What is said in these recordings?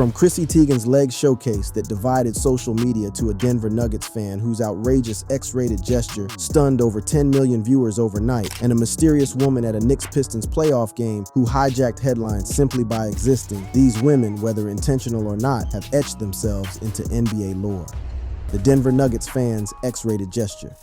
From Chrissy Teigen's leg showcase that divided social media to a Denver Nuggets fan whose outrageous X-rated gesture stunned over 10 million viewers overnight, and a mysterious woman at a Knicks-Pistons playoff game who hijacked headlines simply by existing, these women, whether intentional or not, have etched themselves into NBA lore. The Denver Nuggets fans' X-rated gesture.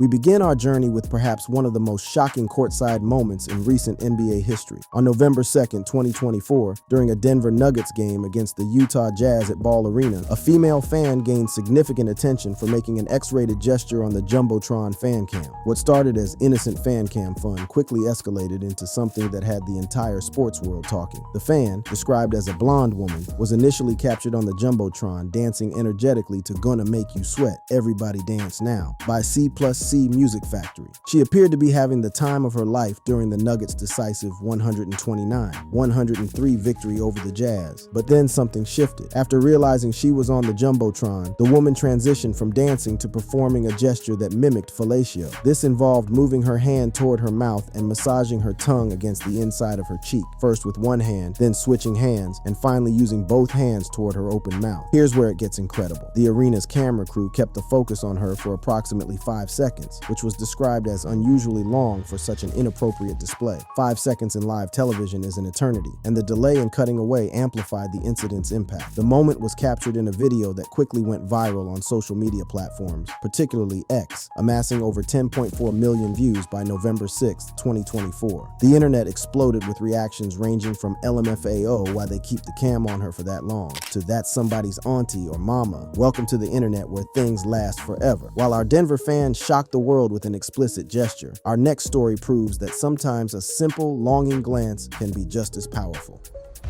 We begin our journey with perhaps one of the most shocking courtside moments in recent NBA history. On November 2nd, 2024, during a Denver Nuggets game against the Utah Jazz at Ball Arena, a female fan gained significant attention for making an X-rated gesture on the Jumbotron fan cam. What started as innocent fan cam fun quickly escalated into something that had the entire sports world talking. The fan, described as a blonde woman, was initially captured on the Jumbotron dancing energetically to Gonna Make You Sweat, Everybody Dance Now, by C+C Music Factory. She appeared to be having the time of her life during the Nuggets' decisive 129-103 victory over the Jazz. But then something shifted. After realizing she was on the Jumbotron, the woman transitioned from dancing to performing a gesture that mimicked fellatio. This involved moving her hand toward her mouth and massaging her tongue against the inside of her cheek, first with one hand, then switching hands, and finally using both hands toward her open mouth. Here's where it gets incredible. The arena's camera crew kept the focus on her for approximately 5 seconds, which was described as unusually long for such an inappropriate display. 5 seconds in live television is an eternity, and the delay in cutting away amplified the incident's impact. The moment was captured in a video that quickly went viral on social media platforms, particularly X, amassing over 10.4 million views by November 6, 2024. The internet exploded with reactions ranging from LMFAO, why they keep the cam on her for that long, to that's somebody's auntie or mama. Welcome to the internet where things last forever. While our Denver fans shocked the world with an explicit gesture, our next story proves that sometimes a simple, longing glance can be just as powerful.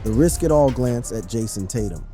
The risk-it-all glance at Jason Tatum.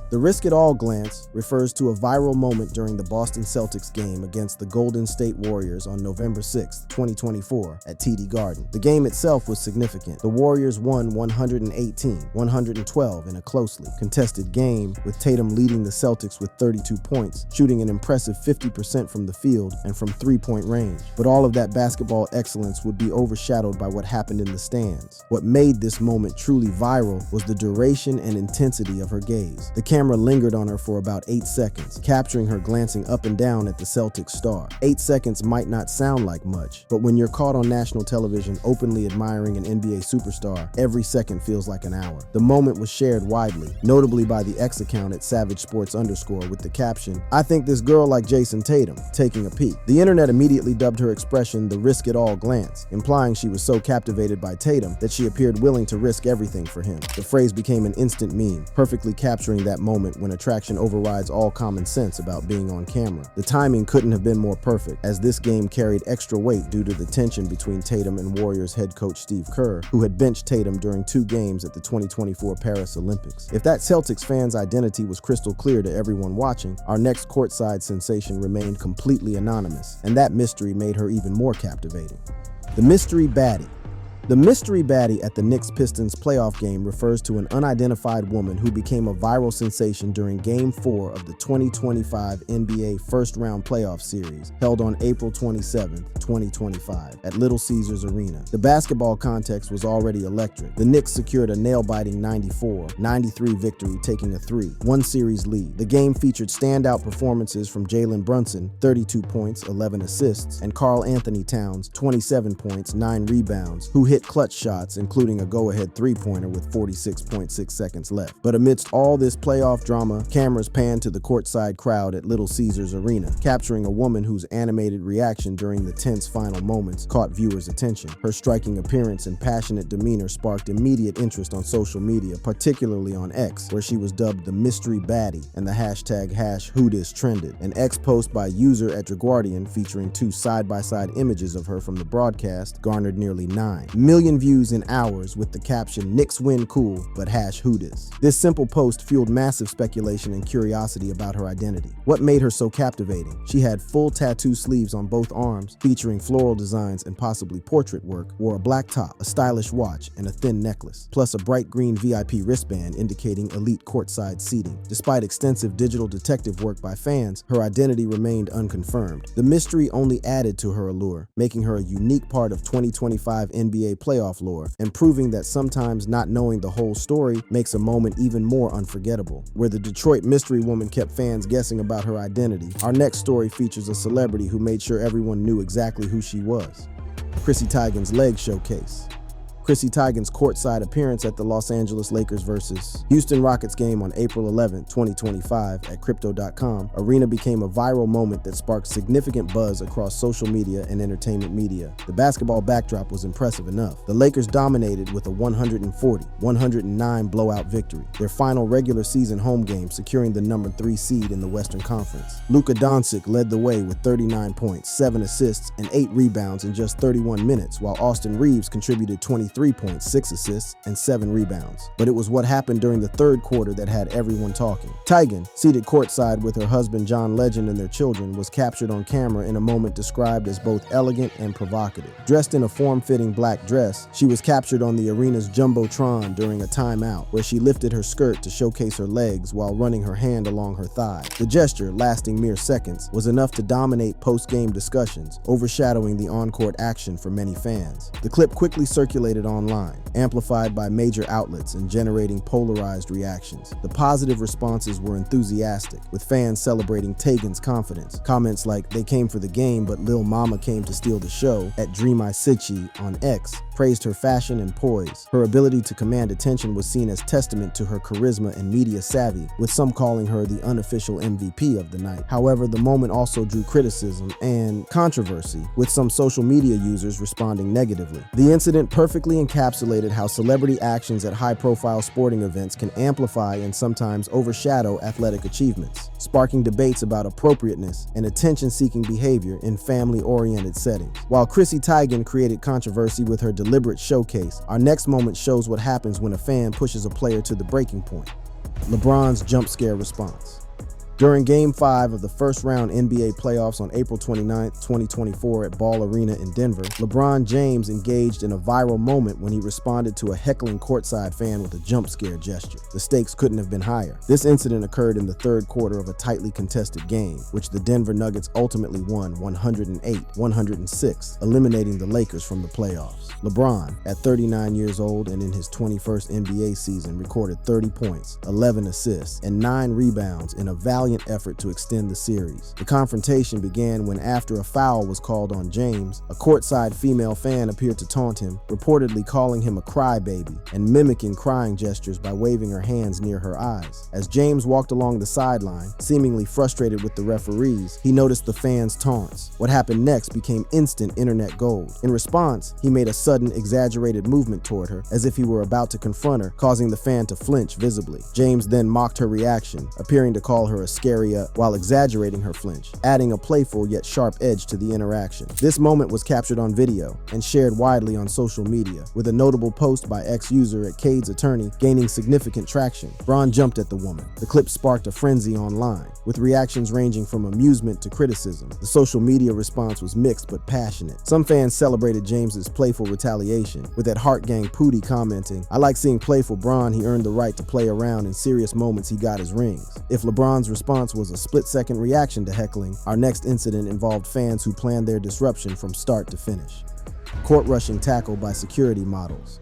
The risk-it-all glance refers to a viral moment during the Boston Celtics game against the Golden State Warriors on November 6, 2024 at TD Garden. The game itself was significant. The Warriors won 118-112 in a closely contested game, with Tatum leading the Celtics with 32 points, shooting an impressive 50% from the field and from three-point range. But all of that basketball excellence would be overshadowed by what happened in the stands. What made this moment truly viral was the duration and intensity of her gaze. The camera lingered on her for about 8 seconds, capturing her glancing up and down at the Celtics star. 8 seconds might not sound like much, but when you're caught on national television openly admiring an NBA superstar, every second feels like an hour. The moment was shared widely, notably by the X account at @SavageSports_ with the caption, "I think this girl like Jason Tatum," taking a peek. The internet immediately dubbed her expression the risk-it-all glance, implying she was so captivated by Tatum that she appeared willing to risk everything for him. The phrase became an instant meme, perfectly capturing that moment when attraction overrides all common sense about being on camera. The timing couldn't have been more perfect, as this game carried extra weight due to the tension between Tatum and Warriors head coach Steve Kerr, who had benched Tatum during 2 games at the 2024 Paris Olympics. If that Celtics fan's identity was crystal clear to everyone watching, our next courtside sensation remained completely anonymous, and that mystery made her even more captivating. The Mystery Baddy. The Mystery Baddy at the Knicks-Pistons playoff game refers to an unidentified woman who became a viral sensation during Game 4 of the 2025 NBA first-round playoff series, held on April 27, 2025, at Little Caesars Arena. The basketball context was already electric. The Knicks secured a nail-biting 94-93 victory, taking a 3-1 series lead. The game featured standout performances from Jalen Brunson, 32 points, 11 assists, and Karl Anthony Towns, 27 points, 9 rebounds, who hit clutch shots, including a go-ahead three-pointer with 46.6 seconds left. But amidst all this playoff drama, cameras panned to the courtside crowd at Little Caesars Arena, capturing a woman whose animated reaction during the tense final moments caught viewers' attention. Her striking appearance and passionate demeanor sparked immediate interest on social media, particularly on X, where she was dubbed the Mystery Baddy, and the hashtag #WhoDis trended. An X post by user @Draguardian featuring 2 side-by-side images of her from the broadcast garnered nearly 9 million views in hours, with the caption, "Knicks win cool, but #WhoDis." This simple post fueled massive speculation and curiosity about her identity. What made her so captivating? She had full tattoo sleeves on both arms, featuring floral designs and possibly portrait work, wore a black top, a stylish watch, and a thin necklace, plus a bright green VIP wristband indicating elite courtside seating. Despite extensive digital detective work by fans, her identity remained unconfirmed. The mystery only added to her allure, making her a unique part of 2025 NBA NBA playoff lore, and proving that sometimes not knowing the whole story makes a moment even more unforgettable. Where the Detroit mystery woman kept fans guessing about her identity, our next story features a celebrity who made sure everyone knew exactly who she was. Chrissy Teigen's leg showcase. Chrissy Teigen's courtside appearance at the Los Angeles Lakers vs. Houston Rockets game on April 11, 2025 at Crypto.com arena became a viral moment that sparked significant buzz across social media and entertainment media. The basketball backdrop was impressive enough. The Lakers dominated with a 140-109 blowout victory, their final regular season home game, securing the number 3 seed in the Western Conference. Luka Doncic led the way with 39 points, 7 assists, and 8 rebounds in just 31 minutes, while Austin Reeves contributed 23 points, 6 assists, and 7 rebounds. But it was what happened during the third quarter that had everyone talking. Tigans, seated courtside with her husband John Legend and their children, was captured on camera in a moment described as both elegant and provocative. Dressed in a form-fitting black dress, she was captured on the arena's Jumbotron during a timeout, where she lifted her skirt to showcase her legs while running her hand along her thigh. The gesture, lasting mere seconds, was enough to dominate post-game discussions, overshadowing the on-court action for many fans. The clip quickly circulated online, amplified by major outlets and generating polarized reactions. The positive responses were enthusiastic, with fans celebrating Tatum's confidence. Comments like "they came for the game, but Lil Mama came to steal the show" at Dream I Sitchi on X praised her fashion and poise. Her ability to command attention was seen as testament to her charisma and media savvy, with some calling her the unofficial MVP of the night. However, the moment also drew criticism and controversy, with some social media users responding negatively. The incident perfectly encapsulated how celebrity actions at high-profile sporting events can amplify and sometimes overshadow athletic achievements, sparking debates about appropriateness and attention-seeking behavior in family-oriented settings. While Chrissy Teigen created controversy with her deliberate showcase, our next moment shows what happens when a fan pushes a player to the breaking point. LeBron's jump scare response. During Game 5 of the first-round NBA playoffs on April 29, 2024 at Ball Arena in Denver, LeBron James engaged in a viral moment when he responded to a heckling courtside fan with a jump scare gesture. The stakes couldn't have been higher. This incident occurred in the third quarter of a tightly contested game, which the Denver Nuggets ultimately won 108-106, eliminating the Lakers from the playoffs. LeBron, at 39 years old and in his 21st NBA season, recorded 30 points, 11 assists, and 9 rebounds in a valiant effort to extend the series. The confrontation began when, after a foul was called on James, a courtside female fan appeared to taunt him, reportedly calling him a crybaby and mimicking crying gestures by waving her hands near her eyes. As James walked along the sideline, seemingly frustrated with the referees, he noticed the fans' taunts. What happened next became instant internet gold. In response, he made a sudden, exaggerated movement toward her, as if he were about to confront her, causing the fan to flinch visibly. James then mocked her reaction, appearing to call her a scary while exaggerating her flinch, adding a playful yet sharp edge to the interaction. This moment was captured on video and shared widely on social media, with a notable post by ex-user at Cade's attorney gaining significant traction. Bron jumped at the woman. The clip sparked a frenzy online, with reactions ranging from amusement to criticism. The social media response was mixed but passionate. Some fans celebrated James's playful retaliation, with at Heart Gang Pootie commenting, "I like seeing playful Bron. He earned the right to play around. In serious moments, he got his rings." If LeBron's response was a split-second reaction to heckling, our next incident involved fans who planned their disruption from start to finish. Court-rushing tackle by security models.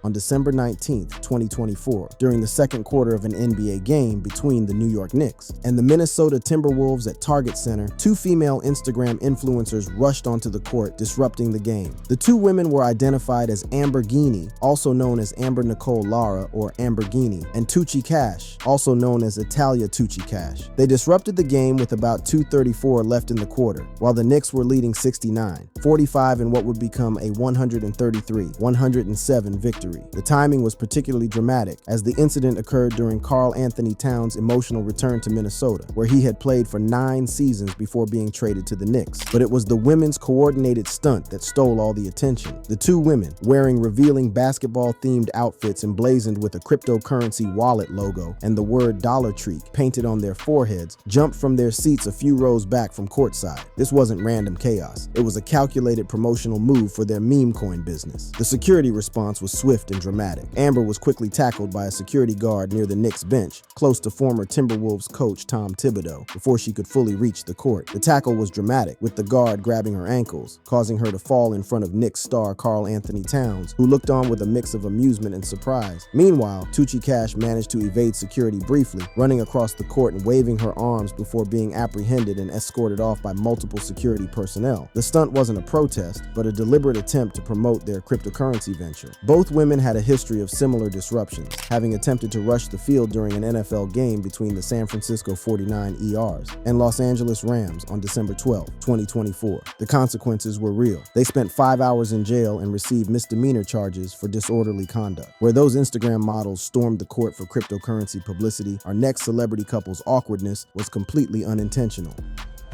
On December 19, 2024, during the second quarter of an NBA game between the New York Knicks and the Minnesota Timberwolves at Target Center, 2 female Instagram influencers rushed onto the court, disrupting the game. The 2 women were identified as Amberghini, also known as Amber Nicole Lara or Amberghini, and Tucci Cash, also known as Italia Tucci Cash. They disrupted the game with about 2:34 left in the quarter, while the Knicks were leading 69-45 in what would become a 133-107 victory. The timing was particularly dramatic, as the incident occurred during Karl Anthony Towns' emotional return to Minnesota, where he had played for 9 seasons before being traded to the Knicks. But it was the women's coordinated stunt that stole all the attention. The 2 women, wearing revealing basketball-themed outfits emblazoned with a cryptocurrency wallet logo and the word Dollar Tree painted on their foreheads, jumped from their seats a few rows back from courtside. This wasn't random chaos. It was a calculated promotional move for their meme coin business. The security response was swift swift and dramatic. Amber was quickly tackled by a security guard near the Knicks bench, close to former Timberwolves coach Tom Thibodeau, before she could fully reach the court. The tackle was dramatic, with the guard grabbing her ankles, causing her to fall in front of Knicks star Karl Anthony Towns, who looked on with a mix of amusement and surprise. Meanwhile, Tucci Cash managed to evade security briefly, running across the court and waving her arms before being apprehended and escorted off by multiple security personnel. The stunt wasn't a protest, but a deliberate attempt to promote their cryptocurrency venture. Both women had a history of similar disruptions, having attempted to rush the field during an NFL game between the San Francisco 49 ERs and Los Angeles Rams on December 12, 2024. The consequences were real. They spent 5 hours in jail and received misdemeanor charges for disorderly conduct. Where those Instagram models stormed the court for cryptocurrency publicity, our next celebrity couple's awkwardness was completely unintentional.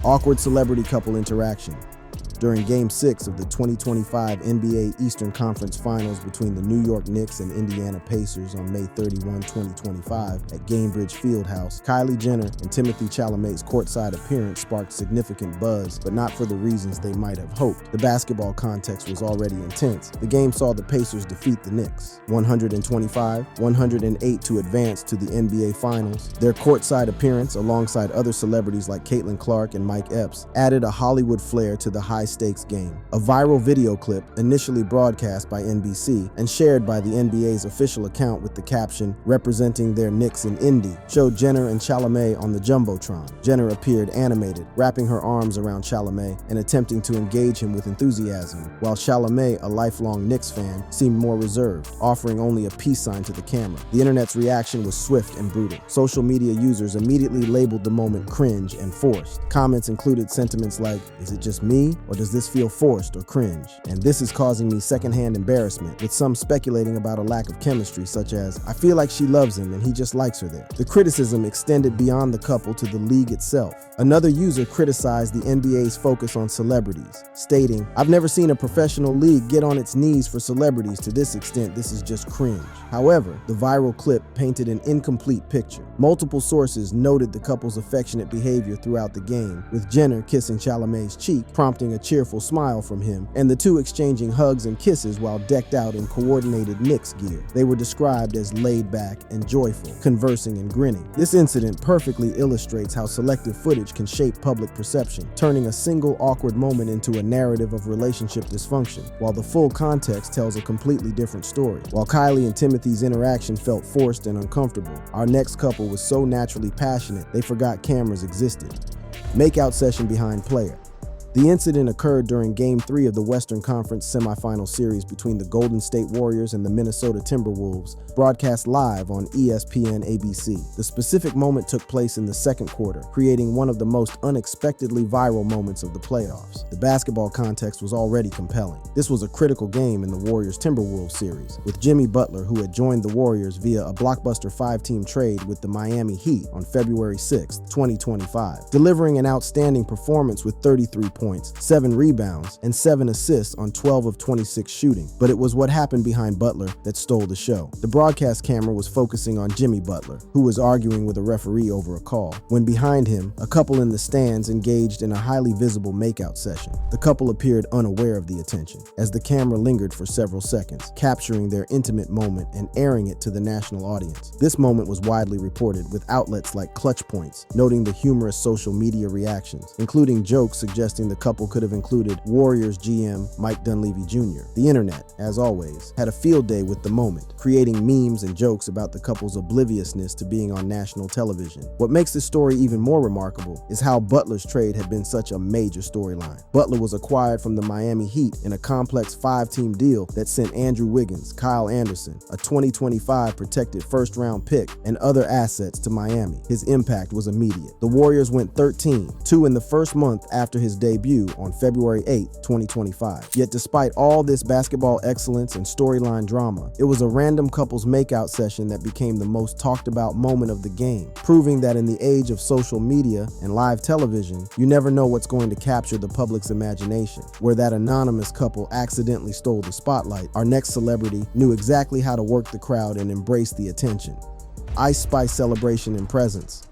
Awkward celebrity couple interaction. During Game 6 of the 2025 NBA Eastern Conference Finals between the New York Knicks and Indiana Pacers on May 31, 2025 at Gainbridge Fieldhouse, Kylie Jenner and Timothée Chalamet's courtside appearance sparked significant buzz, but not for the reasons they might have hoped. The basketball context was already intense. The game saw the Pacers defeat the Knicks 125-108 to advance to the NBA Finals. Their courtside appearance, alongside other celebrities like Caitlin Clark and Mike Epps, added a Hollywood flair to the high-stakes game. A viral video clip, initially broadcast by NBC and shared by the NBA's official account with the caption, "Representing their Knicks in Indy," showed Jenner and Chalamet on the Jumbotron. Jenner appeared animated, wrapping her arms around Chalamet and attempting to engage him with enthusiasm, while Chalamet, a lifelong Knicks fan, seemed more reserved, offering only a peace sign to the camera. The internet's reaction was swift and brutal. Social media users immediately labeled the moment cringe and forced. Comments included sentiments like, "Is it just me? Or does this feel forced or cringe? And this is causing me secondhand embarrassment," with some speculating about a lack of chemistry, such as, "I feel like she loves him and he just likes her there." The criticism extended beyond the couple to the league itself. Another user criticized the NBA's focus on celebrities, stating, "I've never seen a professional league get on its knees for celebrities to this extent. This is just cringe." However, the viral clip painted an incomplete picture. Multiple sources noted the couple's affectionate behavior throughout the game, with Jenner kissing Chalamet's cheek, prompting a cheerful smile from him, and the two exchanging hugs and kisses while decked out in coordinated Knicks gear. They were described as laid back and joyful, conversing and grinning. This incident perfectly illustrates how selective footage can shape public perception, turning a single awkward moment into a narrative of relationship dysfunction, while the full context tells a completely different story. While Kylie and Timothy's interaction felt forced and uncomfortable, our next couple was so naturally passionate they forgot cameras existed. Makeout session behind player. The incident occurred during Game 3 of the Western Conference semifinal series between the Golden State Warriors and the Minnesota Timberwolves, broadcast live on ESPN ABC. The specific moment took place in the second quarter, creating one of the most unexpectedly viral moments of the playoffs. The basketball context was already compelling. This was a critical game in the Warriors-Timberwolves series, with Jimmy Butler, who had joined the Warriors via a blockbuster 5-team trade with the Miami Heat on February 6, 2025, delivering an outstanding performance with 33 points, 7 rebounds, and 7 assists on 12 of 26 shooting. But it was what happened behind Butler that stole the show. The broadcast camera was focusing on Jimmy Butler, who was arguing with a referee over a call, when behind him, a couple in the stands engaged in a highly visible makeout session. The couple appeared unaware of the attention, as the camera lingered for several seconds, capturing their intimate moment and airing it to the national audience. This moment was widely reported, with outlets like Clutch Points noting the humorous social media reactions, including jokes suggesting the couple could have included Warriors GM Mike Dunleavy Jr. The internet, as always, had a field day with the moment, creating memes and jokes about the couple's obliviousness to being on national television. What makes this story even more remarkable is how Butler's trade had been such a major storyline. Butler was acquired from the Miami Heat in a complex 5-team deal that sent Andrew Wiggins, Kyle Anderson, a 2025 protected first-round pick, and other assets to Miami. His impact was immediate. The Warriors went 13-2 in the first month after his debut on February 8, 2025. Yet despite all this basketball excellence and storyline drama, it was a random couple's makeout session that became the most talked about moment of the game, proving that in the age of social media and live television, you never know what's going to capture the public's imagination. Where that anonymous couple accidentally stole the spotlight, our next celebrity knew exactly how to work the crowd and embrace the attention. Ice Spice celebration and presence.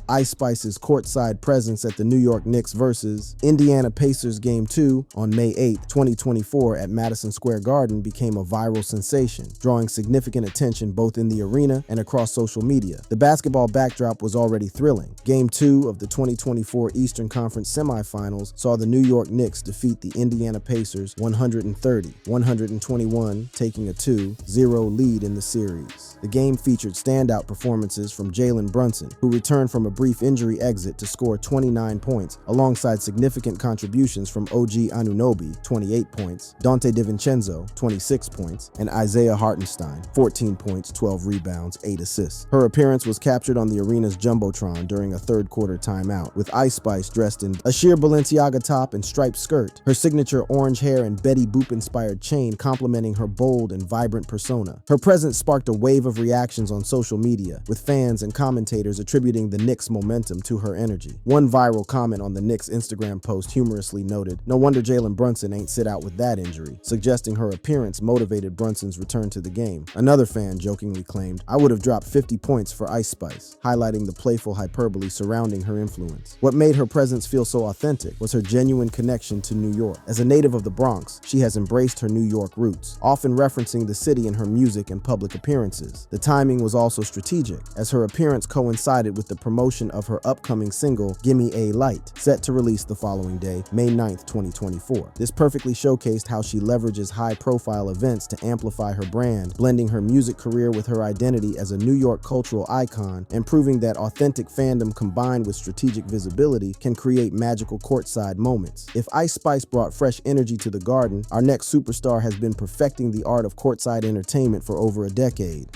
Ice Spice's courtside presence at the New York Knicks versus Indiana Pacers Game 2 on May 8, 2024 at Madison Square Garden became a viral sensation, drawing significant attention both in the arena and across social media. The basketball backdrop was already thrilling. Game 2 of the 2024 Eastern Conference semifinals saw the New York Knicks defeat the Indiana Pacers 130-121, taking a 2-0 lead in the series. The game featured standout performances from Jalen Brunson, who returned from a brief injury exit to score 29 points, alongside significant contributions from OG Anunoby, 28 points, Dante DiVincenzo, 26 points, and Isaiah Hartenstein, 14 points, 12 rebounds, 8 assists. Her appearance was captured on the arena's Jumbotron during a third-quarter timeout, with Ice Spice dressed in a sheer Balenciaga top and striped skirt, her signature orange hair and Betty Boop-inspired chain complementing her bold and vibrant persona. Her presence sparked a wave of reactions on social media, with fans and commentators attributing the Knicks' momentum to her energy. One viral comment on the Knicks' Instagram post humorously noted, "No wonder Jalen Brunson ain't sit out with that injury," suggesting her appearance motivated Brunson's return to the game. Another fan jokingly claimed, "I would have dropped 50 points for Ice Spice," highlighting the playful hyperbole surrounding her influence. What made her presence feel so authentic was her genuine connection to New York. As a native of the Bronx, she has embraced her New York roots, often referencing the city in her music and public appearances. The timing was also strategic, as her appearance coincided with the promotion of her upcoming single, Gimme a Light, set to release the following day, May 9th, 2024. This perfectly showcased how she leverages high-profile events to amplify her brand, blending her music career with her identity as a New York cultural icon, and proving that authentic fandom combined with strategic visibility can create magical courtside moments. If Ice Spice brought fresh energy to the Garden, our next superstar has been perfecting the art of courtside entertainment for over a decade.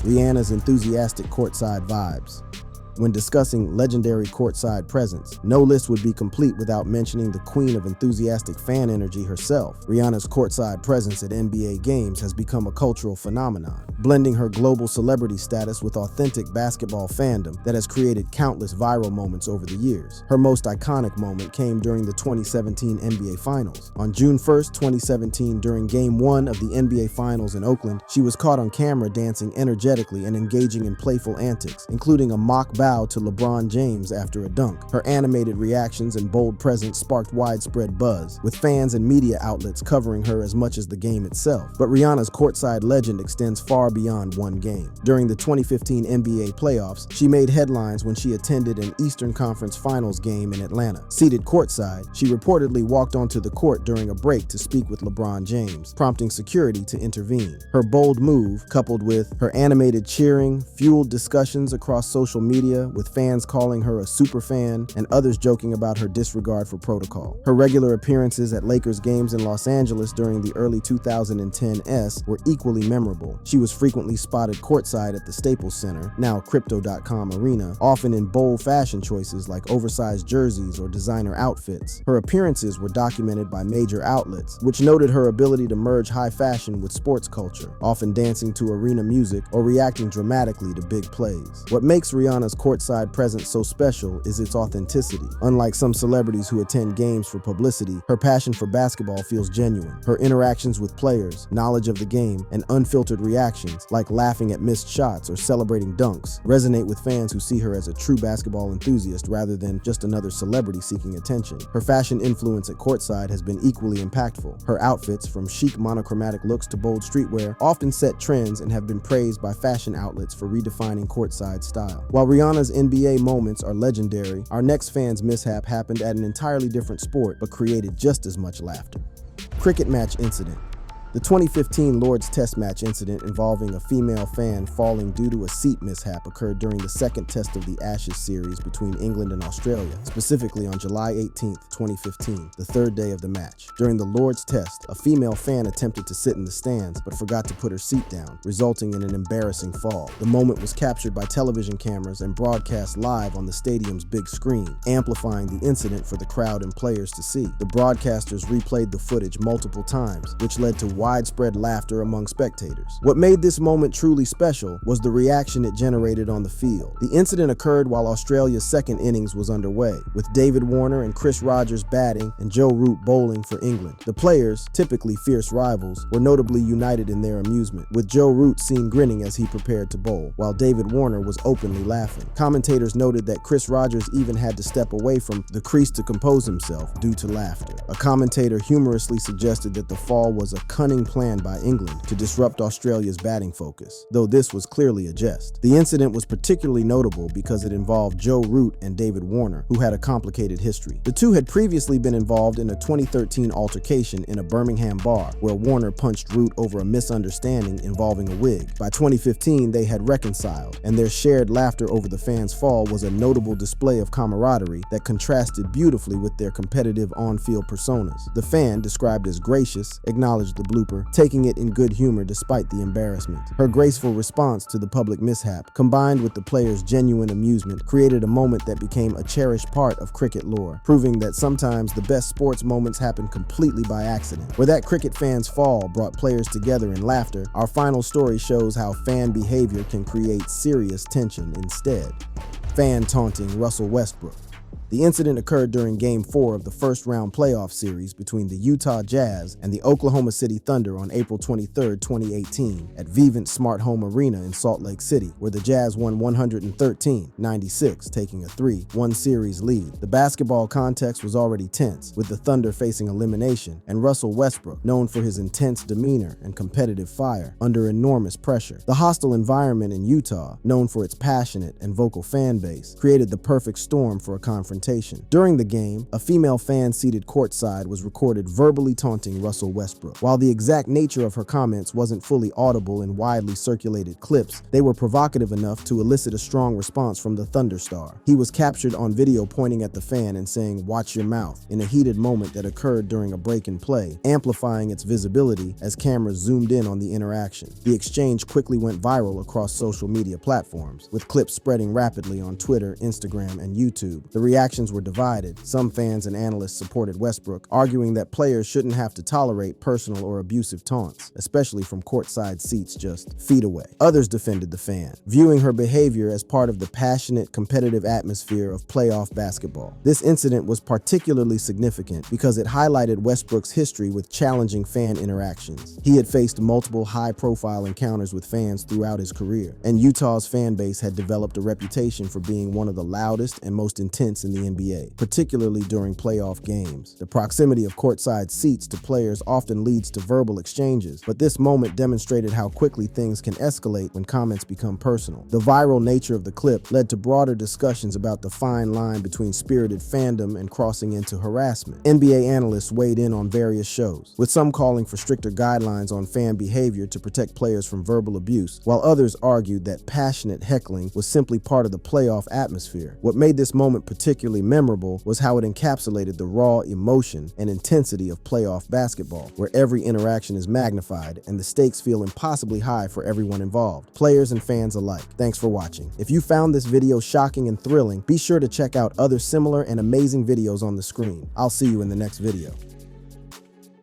Rihanna's enthusiastic courtside vibes. When discussing legendary courtside presence, no list would be complete without mentioning the queen of enthusiastic fan energy herself. Rihanna's courtside presence at NBA games has become a cultural phenomenon, blending her global celebrity status with authentic basketball fandom that has created countless viral moments over the years. Her most iconic moment came during the 2017 NBA Finals. On June 1st, 2017, during Game 1 of the NBA Finals in Oakland, she was caught on camera dancing energetically and engaging in playful antics, including a mock bow to LeBron James after a dunk. Her animated reactions and bold presence sparked widespread buzz, with fans and media outlets covering her as much as the game itself. But Rihanna's courtside legend extends far beyond one game. During the 2015 NBA playoffs, she made headlines when she attended an Eastern Conference Finals game in Atlanta. Seated courtside, she reportedly walked onto the court during a break to speak with LeBron James, prompting security to intervene. Her bold move, coupled with her animated cheering, fueled discussions across social media, with fans calling her a super fan and others joking about her disregard for protocol. Her regular appearances at Lakers games in Los Angeles during the early 2010s were equally memorable. She was frequently spotted courtside at the Staples Center, now Crypto.com Arena, often in bold fashion choices like oversized jerseys or designer outfits. Her appearances were documented by major outlets, which noted her ability to merge high fashion with sports culture, often dancing to arena music or reacting dramatically to big plays. What makes Rihanna's courtside presence so special is its authenticity. Unlike some celebrities who attend games for publicity, her passion for basketball feels genuine. Her interactions with players, knowledge of the game, and unfiltered reactions, like laughing at missed shots or celebrating dunks, resonate with fans who see her as a true basketball enthusiast rather than just another celebrity seeking attention. Her fashion influence at courtside has been equally impactful. Her outfits, from chic monochromatic looks to bold streetwear, often set trends and have been praised by fashion outlets for redefining courtside style. While Rihanna's NBA moments are legendary, our next fan's mishap happened at an entirely different sport but created just as much laughter. Cricket match incident. The 2015 Lord's Test match incident involving a female fan falling due to a seat mishap occurred during the second test of the Ashes series between England and Australia, specifically on July 18, 2015, the third day of the match. During the Lord's Test, a female fan attempted to sit in the stands but forgot to put her seat down, resulting in an embarrassing fall. The moment was captured by television cameras and broadcast live on the stadium's big screen, amplifying the incident for the crowd and players to see. The broadcasters replayed the footage multiple times, which led to widespread laughter among spectators. What made this moment truly special was the reaction it generated on the field. The incident occurred while Australia's second innings was underway, with David Warner and Chris Rogers batting and Joe Root bowling for England. The players, typically fierce rivals, were notably united in their amusement, with Joe Root seen grinning as he prepared to bowl, while David Warner was openly laughing. Commentators noted that Chris Rogers even had to step away from the crease to compose himself due to laughter. A commentator humorously suggested that the fall was a cunning plan by England to disrupt Australia's batting focus, though this was clearly a jest. The incident was particularly notable because it involved Joe Root and David Warner, who had a complicated history. The two had previously been involved in a 2013 altercation in a Birmingham bar, where Warner punched Root over a misunderstanding involving a wig. By 2015, they had reconciled, and their shared laughter over the fans' fall was a notable display of camaraderie that contrasted beautifully with their competitive on-field personas. The fan, described as gracious, acknowledged the blooper, taking it in good humor despite the embarrassment. Her graceful response to the public mishap, combined with the players' genuine amusement, created a moment that became a cherished part of cricket lore, proving that sometimes the best sports moments happen completely by accident. Where that cricket fan's fall brought players together in laughter, our final story shows how fan behavior can create serious tension instead. Fan taunting Russell Westbrook. The incident occurred during Game 4 of the first-round playoff series between the Utah Jazz and the Oklahoma City Thunder on April 23, 2018, at Vivint Smart Home Arena in Salt Lake City, where the Jazz won 113-96, taking a 3-1 series lead. The basketball context was already tense, with the Thunder facing elimination, and Russell Westbrook, known for his intense demeanor and competitive fire, under enormous pressure. The hostile environment in Utah, known for its passionate and vocal fan base, created the perfect storm for a confrontation. During the game, a female fan seated courtside was recorded verbally taunting Russell Westbrook. While the exact nature of her comments wasn't fully audible in widely circulated clips, they were provocative enough to elicit a strong response from the Thunder star. He was captured on video pointing at the fan and saying, "Watch your mouth," in a heated moment that occurred during a break in play, amplifying its visibility as cameras zoomed in on the interaction. The exchange quickly went viral across social media platforms, with clips spreading rapidly on Twitter, Instagram, and YouTube. The reactions were divided. Some fans and analysts supported Westbrook, arguing that players shouldn't have to tolerate personal or abusive taunts, especially from courtside seats just feet away. Others defended the fan, viewing her behavior as part of the passionate, competitive atmosphere of playoff basketball. This incident was particularly significant because it highlighted Westbrook's history with challenging fan interactions. He had faced multiple high-profile encounters with fans throughout his career, and Utah's fan base had developed a reputation for being one of the loudest and most intense in the NBA, particularly during playoff games. The proximity of courtside seats to players often leads to verbal exchanges, but this moment demonstrated how quickly things can escalate when comments become personal. The viral nature of the clip led to broader discussions about the fine line between spirited fandom and crossing into harassment. NBA analysts weighed in on various shows, with some calling for stricter guidelines on fan behavior to protect players from verbal abuse, while others argued that passionate heckling was simply part of the playoff atmosphere. What made this moment particularly memorable was how it encapsulated the raw emotion and intensity of playoff basketball, where every interaction is magnified and the stakes feel impossibly high for everyone involved, players and fans alike. Thanks for watching. If you found this video shocking and thrilling, be sure to check out other similar and amazing videos on the screen. I'll see you in the next video.